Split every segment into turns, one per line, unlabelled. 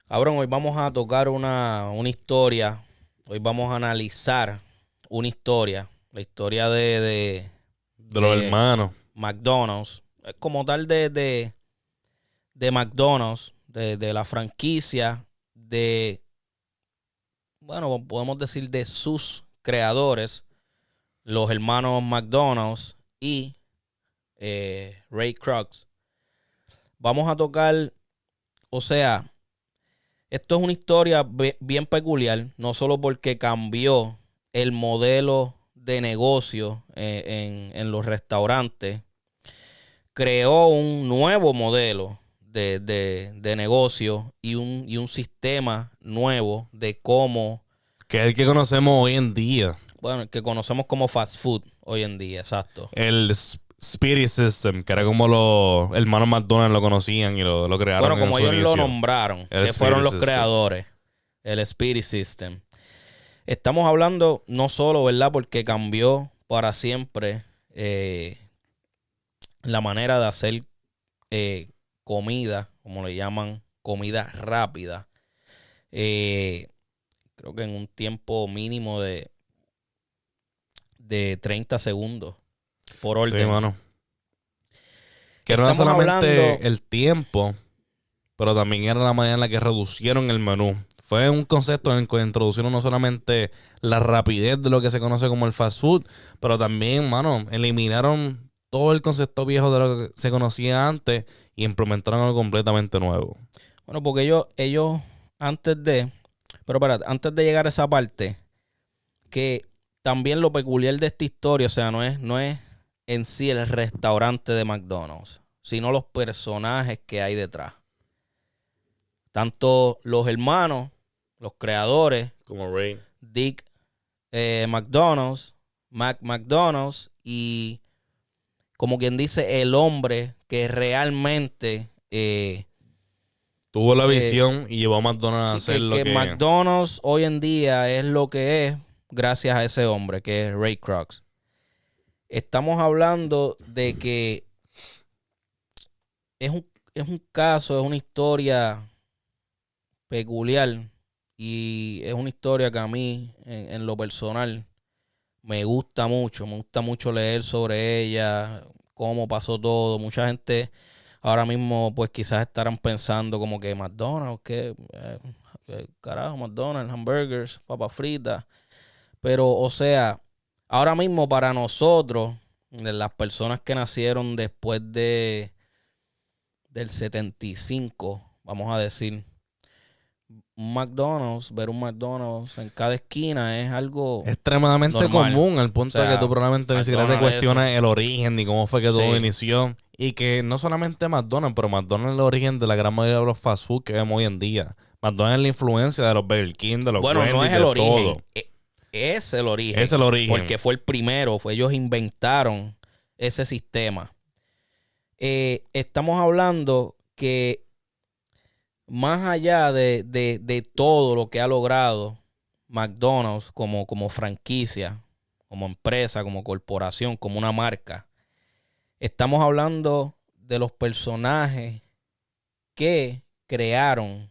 Cabrón, hoy vamos a tocar una historia. Hoy vamos a analizar una historia. La historia
De los
de
hermanos.
McDonald's. Es como tal de McDonald's, de la franquicia, bueno, podemos decir de sus creadores, los hermanos McDonald's y Ray Kroc. Vamos a tocar, o sea, esto es una historia bien peculiar, no solo porque cambió el modelo de negocio en los restaurantes, creó un nuevo modelo de negocio y un sistema nuevo de cómo,
Que es el que conocemos hoy en día.
bueno, que conocemos como fast food hoy en día, exacto.
El Spirit System, que era como los hermanos McDonald's lo conocían y lo crearon
Bueno,
en
como
su
ellos lo
inicio.
nombraron,
El
que fueron
Spirit
los
System.
creadores, el Spirit System. Estamos hablando no solo, ¿verdad? Porque cambió para siempre la manera de hacer comida, como le llaman, comida rápida. Eh, Creo que en un tiempo mínimo de 30 segundos por
Sí,
orden.
mano. Que no era
Estamos hablando,
solamente el tiempo, pero también era la manera en la que reducieron el menú. Fue un concepto en el que introducieron no solamente la rapidez de lo que se conoce como el fast food, pero también, mano, eliminaron todo el concepto viejo de lo que se conocía antes y implementaron algo completamente nuevo.
bueno, porque ellos antes de, pero para, antes de llegar a esa parte, que también lo peculiar de esta historia, o sea, no es en sí el restaurante de McDonald's, sino los personajes que hay detrás. Tanto los hermanos, los creadores,
Como Ray.
Dick McDonald's, Mac McDonald's y como quien dice el hombre que realmente
Tuvo la
eh,
visión y llevó a McDonald's a
sí,
hacer lo
que
que...
McDonald's hoy en día es lo que es gracias a ese hombre que es Ray Kroc. Estamos hablando de que es un caso, es una historia peculiar y es una historia que a mí, en lo personal, me gusta mucho leer sobre ella, cómo pasó todo. Mucha gente ahora mismo, pues quizás estarán pensando como que McDonald's, carajo, McDonald's, hamburgers, papas fritas. Pero, o sea, ahora mismo para nosotros, de las personas que nacieron después del 75, vamos a decir, ver un McDonald's en cada esquina es algo
extremadamente
normal.
común, al
O
punto de que tú
sea,
probablemente ni siquiera te
McDonald's eso.
cuestionas el origen ni cómo fue que todo
Sí.
inició. Y que no solamente McDonald's, pero McDonald's es el origen de la gran mayoría de los fast food que vemos hoy en día. McDonald's es la influencia de los Burger King, de los
Bueno, no
Wendy's,
es el
de todo.
origen, es el
Es
origen,
el origen.
porque fue el primero, ellos inventaron ese sistema. Estamos hablando que más allá de todo lo que ha logrado McDonald's como franquicia, como empresa, como corporación, como una marca, estamos hablando de los personajes que crearon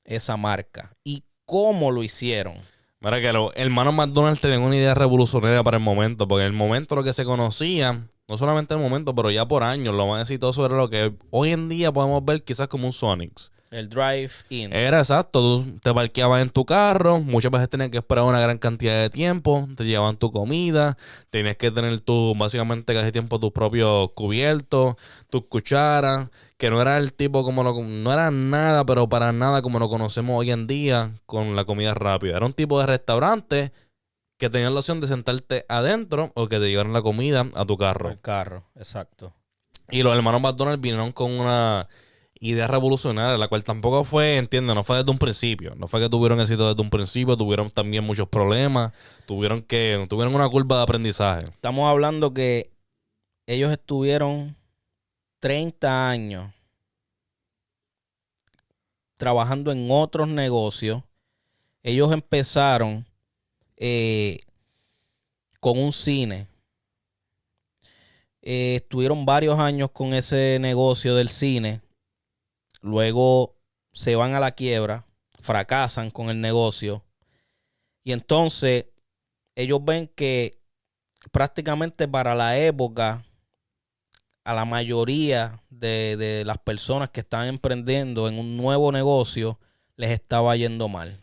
esa marca y cómo lo hicieron.
Mira que los hermanos McDonald's tenían una idea revolucionaria para el momento, porque en el momento lo que se conocía, no solamente en el momento, pero ya por años, lo más exitoso era lo que hoy en día podemos ver quizás como un Sonics.
El drive-in.
Era exacto, tú te parqueabas en tu carro, muchas veces tenías que esperar una gran cantidad de tiempo, te llevaban tu comida, tenías que tener básicamente casi tiempo tus propios cubiertos, tus cucharas, que no era el tipo no era nada, pero para nada como lo conocemos hoy en día con la comida rápida. Era un tipo de restaurante que tenía la opción de sentarte adentro o que te llevaran la comida a tu carro.
Al carro, exacto.
Y los hermanos McDonald's vinieron con una idea revolucionaria, la cual tampoco fue, entiende, no fue desde un principio. No fue que tuvieron éxito desde un principio, tuvieron también muchos problemas, tuvieron una curva de aprendizaje.
Estamos hablando que ellos estuvieron 30 años trabajando en otros negocios. Ellos empezaron eh, con un cine. Estuvieron varios años con ese negocio del cine. Luego se van a la quiebra, fracasan con el negocio. Y entonces ellos ven que prácticamente para la época, a la mayoría de las personas que están emprendiendo en un nuevo negocio, les estaba yendo mal.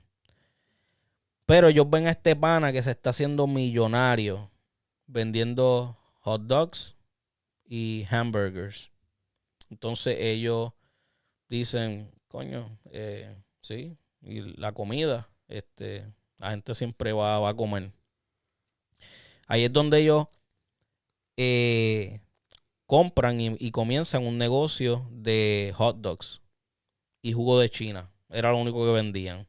Pero ellos ven a este pana que se está haciendo millonario vendiendo hot dogs y hamburgers. Entonces ellos dicen, coño, sí, y la comida, la gente siempre va a comer. Ahí es donde ellos compran y comienzan un negocio de hot dogs y jugo de China. Era lo único que vendían.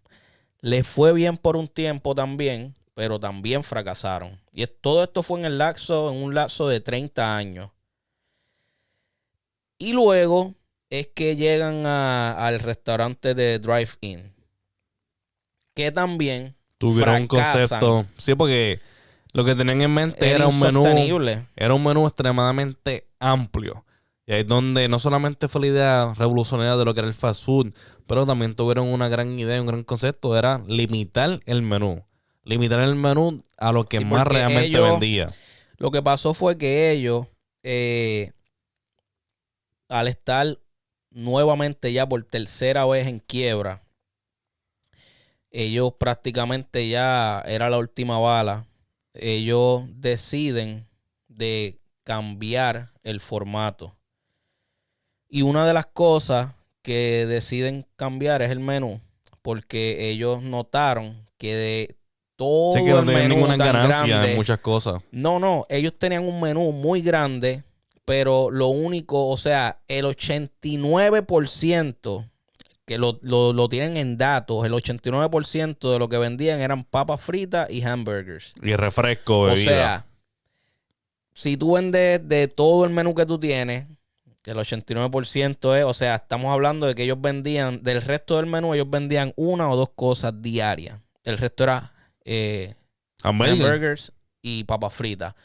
Les fue bien por un tiempo también, pero también fracasaron. Y todo esto fue en un lapso de 30 años. Y luego es que llegan al restaurante de Drive-In, que también
Tuvieron un
fracasan.
concepto. Sí, porque lo que tenían en mente
Era insostenible.
era un menú extremadamente amplio. Y ahí es donde no solamente fue la idea revolucionaria de lo que era el fast food, pero también tuvieron una gran idea, un gran concepto, era limitar el menú. Limitar el menú a lo que
Sí,
más
porque
realmente vendía.
Lo que pasó fue que ellos, al estar nuevamente ya por tercera vez en quiebra, ellos prácticamente ya era la última bala. Ellos deciden de cambiar el formato. Y una de las cosas que deciden cambiar es el menú, porque ellos notaron que de todo
Sé que no
el
tenían
menú
ninguna
tan
ganancia en
grande,
muchas cosas.
no, ellos tenían un menú muy grande, pero lo único, o sea, el 89%, que lo tienen en datos, el 89% de lo que vendían eran papas fritas y hamburgers.
Y refresco,
O
bebida.
sea, si tú vendes de todo el menú que tú tienes, que el 89% es, o sea, estamos hablando de que ellos vendían, del resto del menú, ellos vendían una o dos cosas diarias. El resto era hamburgers y papas fritas.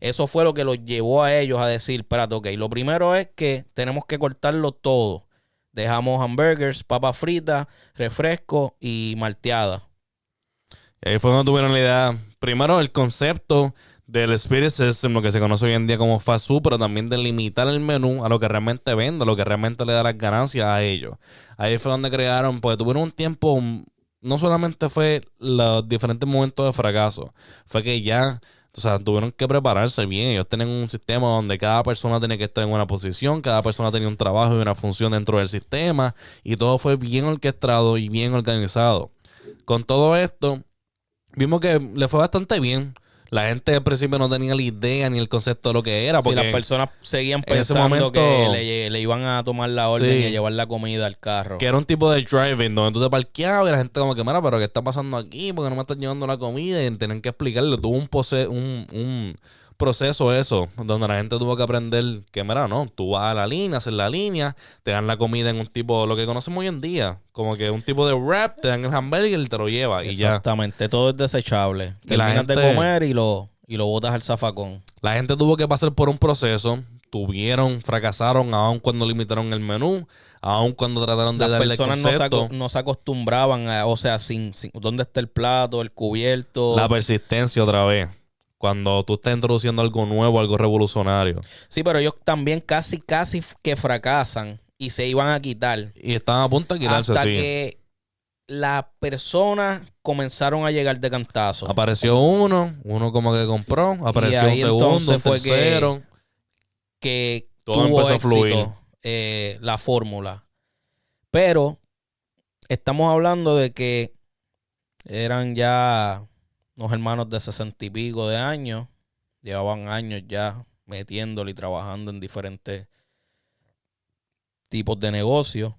Eso fue lo que los llevó a ellos a decir, espérate, ok, lo primero es que tenemos que cortarlo todo. Dejamos hamburgers, papas fritas, refresco y malteada.
Y ahí fue cuando tuvieron la idea. Primero, el concepto del Spirit System, lo que se conoce hoy en día como fast food, pero también de limitar el menú a lo que realmente vende, a lo que realmente le da las ganancias a ellos. Ahí fue donde crearon, porque tuvieron un tiempo, no solamente fue los diferentes momentos de fracaso, fue que ya, o sea, tuvieron que prepararse bien. Ellos tenían un sistema donde cada persona tenía que estar en una posición, cada persona tenía un trabajo y una función dentro del sistema, y todo fue bien orquestado y bien organizado. Con todo esto, vimos que le fue bastante bien. La gente al principio no tenía la idea ni el concepto de lo que era.
Si
Porque
las personas seguían
en ese
pensando
momento,
que le iban a tomar la orden y a
sí,
llevar la comida al carro.
que era un tipo de driving donde tú te parqueabas y la gente como que, mira, pero ¿qué está pasando aquí? Porque no me están llevando la comida y tenían que explicarle. Tuvo un proceso eso, donde la gente tuvo que aprender que, mira, no, tú vas a la línea, haces la línea, te dan la comida en un tipo, lo que conocemos hoy en día, como que un tipo de wrap, te dan el hamburger y te lo lleva y ya.
Exactamente, todo es desechable.
Y la
Terminas de
gente,
comer y lo botas al zafacón.
la gente tuvo que pasar por un proceso, fracasaron aun cuando limitaron el menú, aun cuando trataron de
Las
darle el
personas
concepto.
no se acostumbraban a, o sea, sin dónde está el plato, el cubierto.
La persistencia otra vez. Cuando tú estás introduciendo algo nuevo, algo revolucionario.
Sí, pero ellos también casi que fracasan y se iban a quitar.
Y estaban a punto de quitarse,
Hasta
sí.
que las personas comenzaron a llegar de cantazo.
Apareció uno como que compró. Apareció un
ahí
segundo, un
entonces fue
tercero.
que
Todo
tuvo
empezó a fluir.
éxito la fórmula. Pero estamos hablando de que eran ya unos hermanos de 60 y pico de años. Llevaban años ya metiéndole y trabajando en diferentes tipos de negocios.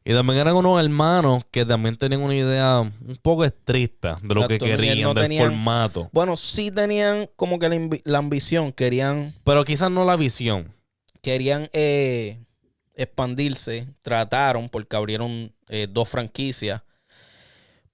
Y también eran unos hermanos que también tenían una idea un poco estricta de lo que
Exacto,
querían,
no
del
tenían-
formato.
Bueno, sí tenían como que la ambición, querían
Pero quizás no la visión.
expandirse, trataron porque abrieron 2 franquicias,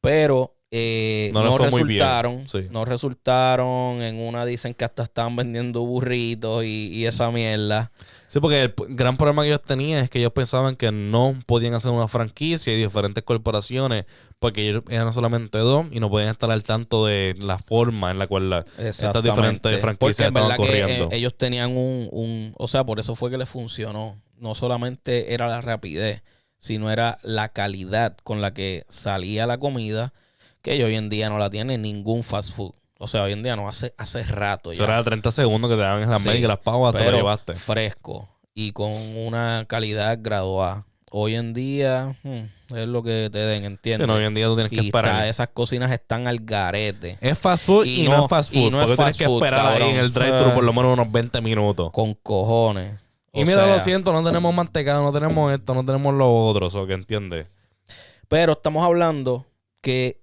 pero
No le
no
fue muy bien.
resultaron.
Sí.
No resultaron. En una dicen que hasta estaban vendiendo burritos y esa mierda.
Sí, porque el gran problema que ellos tenían es que ellos pensaban que no podían hacer una franquicia y diferentes corporaciones porque ellos eran solamente dos y no podían estar al tanto de la forma en la cual estas diferentes franquicias
Porque es
estaban
verdad que
corriendo.
ellos tenían o sea, por eso fue que les funcionó. No solamente era la rapidez, sino era la calidad con la que salía la comida, que hoy en día no la tiene ningún fast food. O sea, hoy en día no hace rato
Eso
ya.
era 30 segundos que te daban en la
Sí,
mega y las pavas te lo
pero
llevaste.
fresco y con una calidad graduada. Hoy en día es lo que te den,
Sí,
¿entiendes?
no, hoy en día tú tienes que
Y
esperar.
esas cocinas están al garete.
Es fast food y no es fast food.
no es
Porque tienes
fast
que
food,
esperar ahí
cabrón.
en el drive-thru por lo menos unos 20 minutos.
Con cojones.
Y
O
mira, lo
sea,
siento, no tenemos mantecado, no tenemos esto, no tenemos lo otro, ¿o qué entiendes?
pero estamos hablando que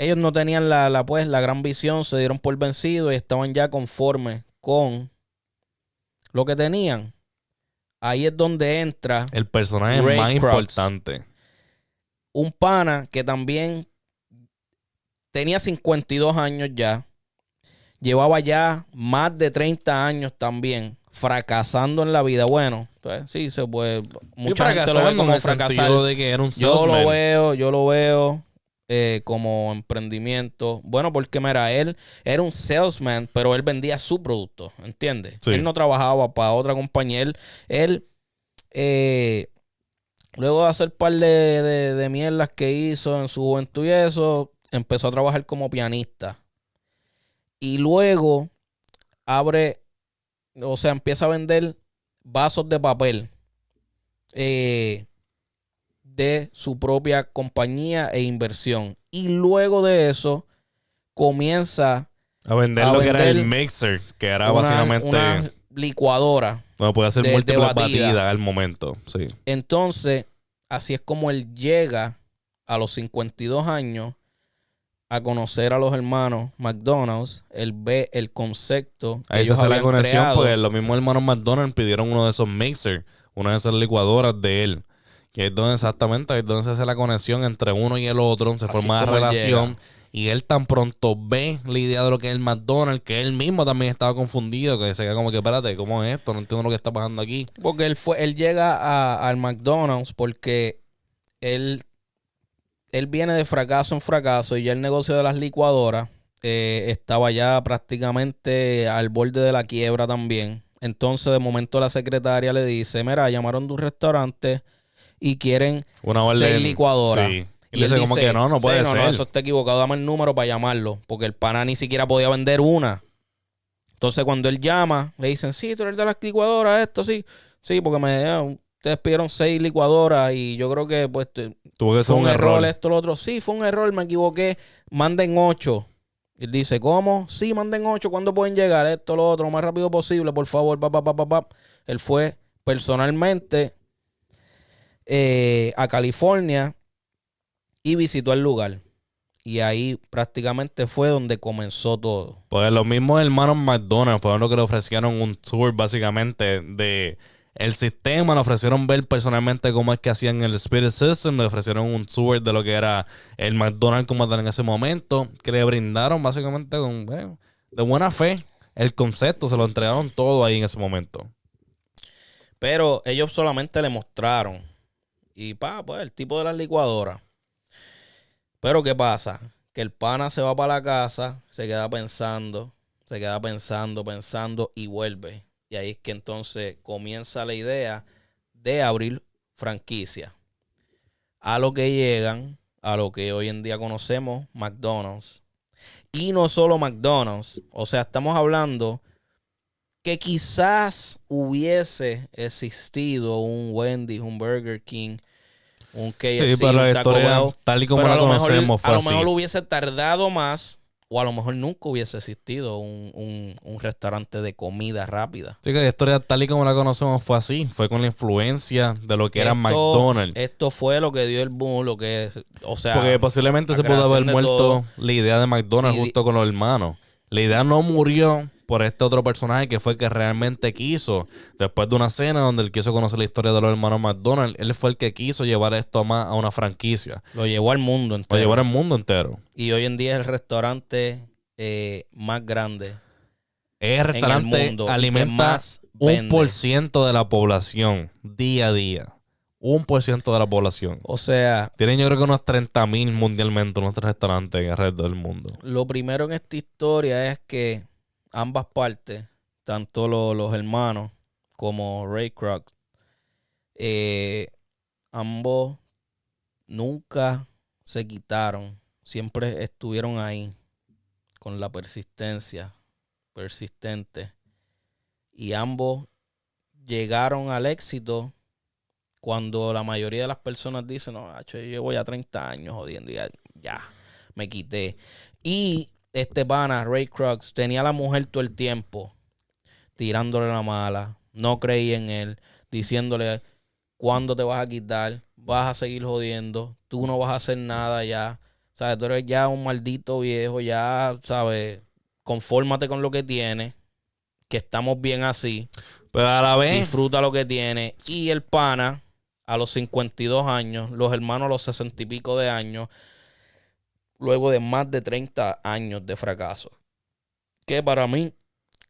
ellos no tenían pues, la gran visión, se dieron por vencidos y estaban ya conformes con lo que tenían. Ahí es donde entra
El personaje
Ray
más
Kroc,
importante.
un pana que también tenía 52 años ya, llevaba ya más de 30 años también fracasando en la vida. Bueno, pues sí, se puede. Mucha gente lo ve como fracasar.
De que era un
Yo
salesman.
lo veo como emprendimiento. Bueno, porque mira, él era un salesman, pero él vendía su producto, ¿entiendes?
Sí.
Él no trabajaba para otra compañía. Él luego de hacer par de mierdas que hizo en su juventud y eso, empezó a trabajar como pianista. Y luego empieza a vender vasos de papel de su propia compañía e inversión. Y luego de eso comienza
a vender lo que era el mixer, que era básicamente
una licuadora.
Bueno, puede hacer
de
múltiples
batida.
batidas al momento, sí.
Entonces, así es como él llega a los 52 años a conocer a los hermanos McDonald's. Él ve el concepto que
Ahí se
ellos
hace la
habían
conexión
creado.
porque los mismos hermanos McDonald's pidieron uno de esos mixers, una de esas licuadoras de él. Que es donde exactamente, es donde se hace la conexión entre uno y el otro, se
Así
forma la
como él
relación.
llega.
Y él tan pronto ve la idea de lo que es el McDonald's, que él mismo también estaba confundido, que se queda como que, espérate, ¿cómo es esto? No entiendo lo que está pasando aquí.
Porque él llega al McDonald's porque él viene de fracaso en fracaso y ya el negocio de las licuadoras estaba ya prácticamente al borde de la quiebra también. Entonces, de momento la secretaria le dice, mira, llamaron de un restaurante y quieren
Una orden,
6 licuadoras.
sí. Y él dice como que no puede ser.
No, eso está equivocado, dame el número para llamarlo. Porque el pana ni siquiera podía vender una. Entonces, cuando él llama, le dicen, sí, tú eres de las licuadoras, esto, sí. Sí, porque ustedes pidieron 6 licuadoras y yo creo que pues
Tuvo que ser
fue
un error.
esto, lo otro. Sí, fue un error, me equivoqué. Manden 8. Y él dice, ¿cómo? Sí, manden 8. ¿Cuándo pueden llegar? Esto, lo otro, lo más rápido posible, por favor. Él fue personalmente a California y visitó el lugar. Y ahí prácticamente fue donde comenzó todo.
Pues los mismos hermanos McDonald's fueron los que le ofrecieron un tour básicamente de el sistema, le ofrecieron ver personalmente cómo es que hacían el Spirit System, le ofrecieron un tour de lo que era el McDonald's como tal en ese momento, que le brindaron básicamente de buena fe el concepto, se lo entregaron todo ahí en ese momento.
Pero ellos solamente le mostraron. Y pues el tipo de las licuadoras. Pero ¿qué pasa? Que el pana se va para la casa, se queda pensando y vuelve. Y ahí es que entonces comienza la idea de abrir franquicia. A lo que llegan, a lo que hoy en día conocemos, McDonald's. Y no solo McDonald's. O sea, estamos hablando que quizás hubiese existido un Wendy's, un Burger King, un KFC,
Sí, pero la
un Taco
historia,
Bell,
tal y como
pero
la conocemos, fue
a lo
así.
mejor hubiese tardado más, o a lo mejor nunca hubiese existido un restaurante de comida rápida.
Sí, que la historia tal y como la conocemos fue así. Fue con la influencia de lo que era McDonald's.
Esto fue lo que dio el boom, lo que es, o sea,
Porque posiblemente
la
se pudo haber
creación de
muerto
todo.
la idea de McDonald's
Y-
justo con los hermanos. La idea no murió por este otro personaje que fue que realmente quiso, después de una cena donde él quiso conocer la historia de los hermanos McDonald, él fue el que quiso llevar esto más a una franquicia.
Lo llevó al mundo
Lo
entero.
llevó al mundo entero.
Y hoy en día es el restaurante más grande
El
en el
restaurante
mundo y que
alimenta
más vende.
1% de la población día a día. 1% de la población.
O sea,
Tienen yo creo que unos 30,000 mundialmente nuestros restaurantes en alrededor del mundo.
lo primero en esta historia es que ambas partes, tanto los hermanos como Ray Kroc, ambos nunca se quitaron. Siempre estuvieron ahí con la persistente. Y ambos llegaron al éxito cuando la mayoría de las personas dicen, no, yo llevo ya 30 años jodiendo y ya me quité. Y este pana, Ray Kroc, tenía a la mujer todo el tiempo tirándole la mala, no creía en él, diciéndole, ¿cuándo te vas a quitar? Vas a seguir jodiendo, tú no vas a hacer nada ya. ¿Sabes? Tú eres ya un maldito viejo, ya, ¿sabes? Confórmate con lo que tienes, que estamos bien así.
Pero a la vez,
Disfruta lo que tienes. Y el pana, a los 52 años, los hermanos a los 60 y pico de años, luego de más de 30 años de fracaso, que para mí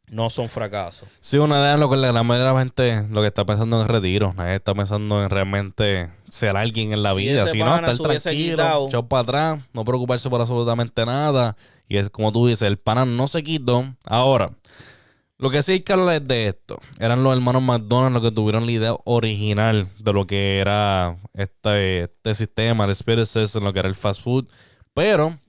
no son fracasos.
sí, una idea es lo que la gran mayoría de la gente lo que está pensando en retiro. Nadie está pensando en realmente ser alguien en la
Si
vida.
ese
Si no,
pana
estar
se hubiese
tranquilo,
quitado,
echado para atrás, no preocuparse por absolutamente nada. Y es como tú dices, el pana no se quitó. Ahora, lo que sí hay que hablar es de esto. Eran los hermanos McDonald los que tuvieron la idea original de lo que era este sistema, el Spirit System, lo que era el fast food. Pero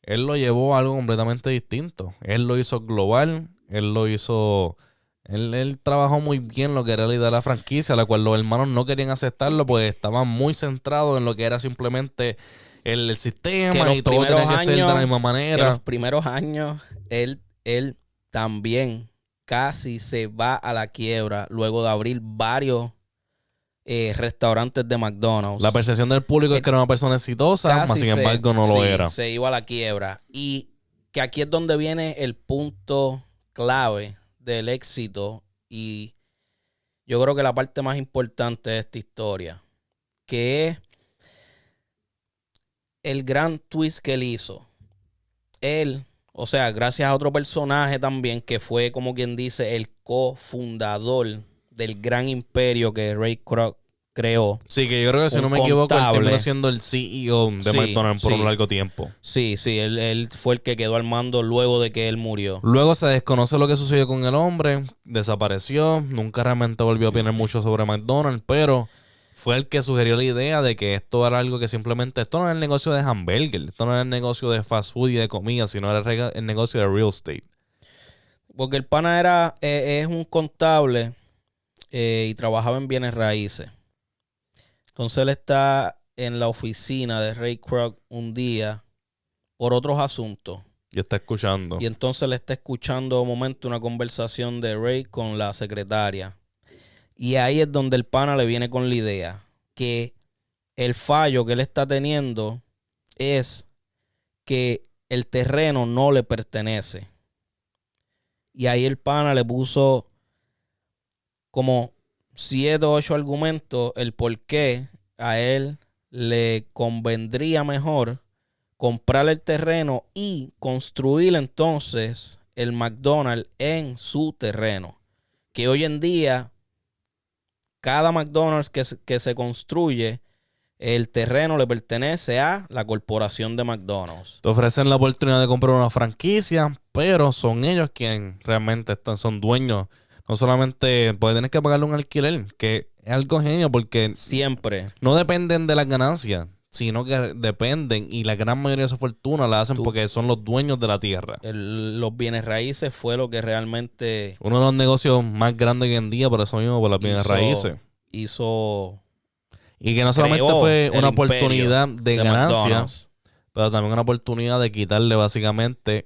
él lo llevó a algo completamente distinto. Él lo hizo global. Él lo hizo... Él trabajó muy bien lo que era la idea de la franquicia, la cual los hermanos no querían aceptarlo, pues estaban muy centrados en lo que era simplemente el sistema y todo tenía que ser de la misma
que
manera.
los primeros años, él también casi se va a la quiebra luego de abrir varios restaurantes de McDonald's.
La percepción del público es que era una persona exitosa,
Casi
mas sin embargo no lo era.
se iba a la quiebra. Y que aquí es donde viene el punto clave del éxito y yo creo que la parte más importante de esta historia, que es el gran twist que él hizo. Él, o sea, gracias a otro personaje también que fue, como quien dice, el cofundador del gran imperio que Ray Kroc creó.
Sí, que yo creo que si
Un
no me equivoco, él
contable.
terminó siendo el CEO de
Sí,
McDonald's por
sí.
un largo tiempo.
Sí, él fue el que quedó al mando luego de que él murió.
Luego se desconoce lo que sucedió con el hombre, desapareció, nunca realmente volvió a opinar mucho sobre McDonald's, pero fue el que sugirió la idea de que esto era algo que simplemente, esto no era el negocio de hamburger, esto no era el negocio de fast food y de comida, sino era el negocio de real estate.
Porque el pana es un contable y trabajaba en bienes raíces. Entonces él está en la oficina de Ray Kroc un día por otros asuntos.
Y está escuchando.
Y entonces le está escuchando de momento una conversación de Ray con la secretaria. Y ahí es donde el pana le viene con la idea que el fallo que él está teniendo es que el terreno no le pertenece. Y ahí el pana le puso como 7 o 8 argumentos el por qué a él le convendría mejor comprar el terreno y construir entonces el McDonald's en su terreno. Que hoy en día, cada McDonald's que se construye, el terreno le pertenece a la corporación de McDonald's.
Te ofrecen la oportunidad de comprar una franquicia, pero son ellos quienes realmente son dueños. No solamente, pues tienes que pagarle un alquiler, que es algo genio porque
Siempre.
no dependen de las ganancias, sino que dependen y la gran mayoría de su fortuna la hacen porque son los dueños de la tierra.
Los bienes raíces fue lo que realmente
Uno de los negocios más grandes hoy en día, por eso mismo, por las bienes raíces.
hizo.
Y que no solamente
Creó
fue
el
una
imperio
oportunidad de ganancia,
McDonald's.
pero también una oportunidad de quitarle básicamente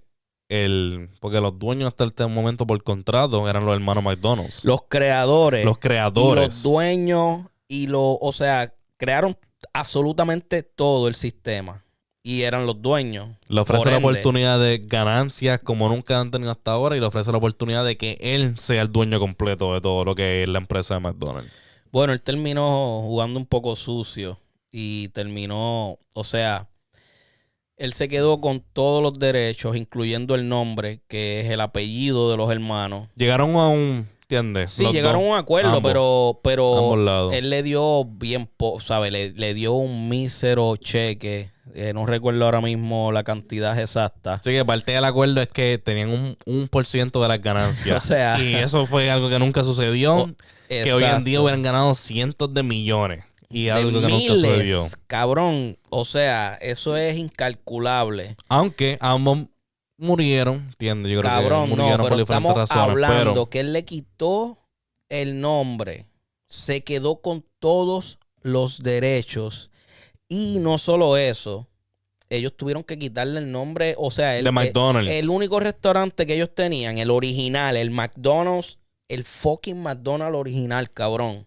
porque los dueños hasta este momento por contrato eran los hermanos McDonald's.
Los creadores.
Los creadores.
Y los dueños o sea, crearon absolutamente todo el sistema. y eran los dueños.
Le ofrece
Por
la
ende,
oportunidad de ganancias como nunca han tenido hasta ahora y le ofrece la oportunidad de que él sea el dueño completo de todo lo que es la empresa de McDonald's.
bueno, él terminó jugando un poco sucio y terminó, o sea, él se quedó con todos los derechos, incluyendo el nombre, que es el apellido de los hermanos.
Llegaron a un, ¿entiendes?
Sí,
Los
llegaron
dos,
a un acuerdo,
ambos
pero
lados.
él le dio bien, ¿sabes? Le dio un mísero cheque. No recuerdo ahora mismo la cantidad exacta.
Así que parte del acuerdo es que tenían un por ciento de las ganancias.
O sea,
Y eso fue algo que nunca sucedió.
o-
Que hoy en día
exacto.
hubieran ganado cientos de millones. Y
De
algo que nunca sucedió.
miles, cabrón. O sea, eso es incalculable.
Aunque ambos murieron, ¿entiendes? Yo creo que
Cabrón, no,
murieron por
pero
diferentes
estamos
razones.
hablando
Pero
que él le quitó el nombre, se quedó con todos los derechos y no solo eso, ellos tuvieron que quitarle el nombre, o sea,
de McDonald's.
el único restaurante que ellos tenían, el original, el McDonald's, el fucking McDonald's original, cabrón.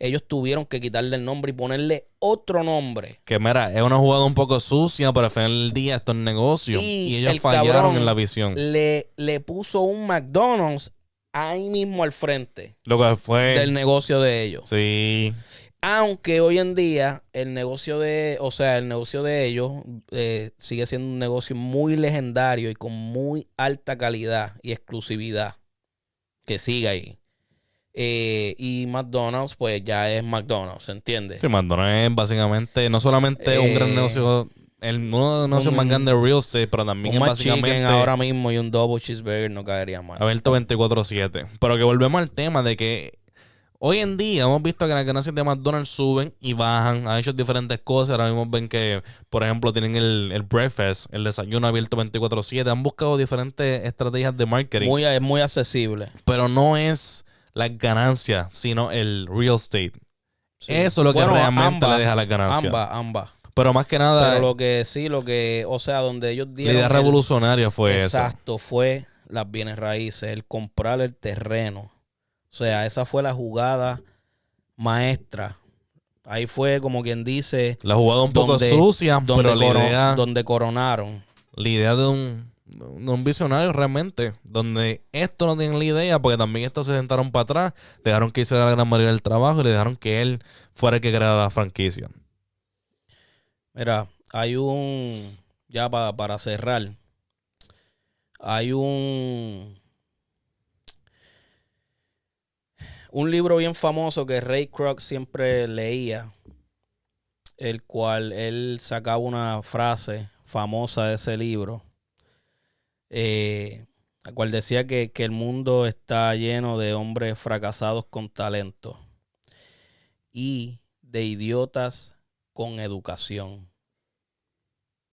Ellos tuvieron que quitarle el nombre y ponerle otro nombre.
Que mira, es una jugada un poco sucia, pero al final del día esto es negocio. Y ellos
el
fallaron
cabrón
en la visión.
le puso un McDonald's ahí mismo al frente
Lo que fue.
del negocio de ellos.
Sí.
Aunque hoy en día el negocio de ellos sigue siendo un negocio muy legendario y con muy alta calidad y exclusividad que sigue ahí. Y McDonald's, pues ya es McDonald's, ¿se entiende?
Sí, McDonald's es básicamente no solamente un gran negocio, uno de los negocios más grandes de real estate, pero también
Un
es
McChicken
básicamente
ahora mismo y un double cheeseburger no caería mal.
abierto 24/7. Pero que volvemos al tema de que hoy en día hemos visto que las ganancias de McDonald's suben y bajan. Han hecho diferentes cosas. Ahora mismo ven que, por ejemplo, tienen el breakfast, el desayuno abierto 24/7. Han buscado diferentes estrategias de marketing.
Es muy accesible.
Pero no es las ganancias, sino el real estate.
Sí.
Eso es lo que
Bueno,
realmente
ambas,
le deja las ganancias.
Ambas.
Pero más que nada,
Pero o sea, donde ellos
la
dieron
idea revolucionaria fue eso.
exacto, fue las bienes raíces, el comprar el terreno. O sea, esa fue la jugada maestra. Ahí fue como quien dice
La jugada un poco sucia, pero
donde coronaron.
la idea de un visionario realmente, donde esto no tienen la idea, porque también estos se sentaron para atrás, dejaron que hiciera la gran mayoría del trabajo y le dejaron que él fuera el que creara la franquicia.
Mira, ya para cerrar, hay un libro bien famoso que Ray Kroc siempre leía, el cual él sacaba una frase famosa de ese libro, la cual decía que el mundo está lleno de hombres fracasados con talento y de idiotas con educación.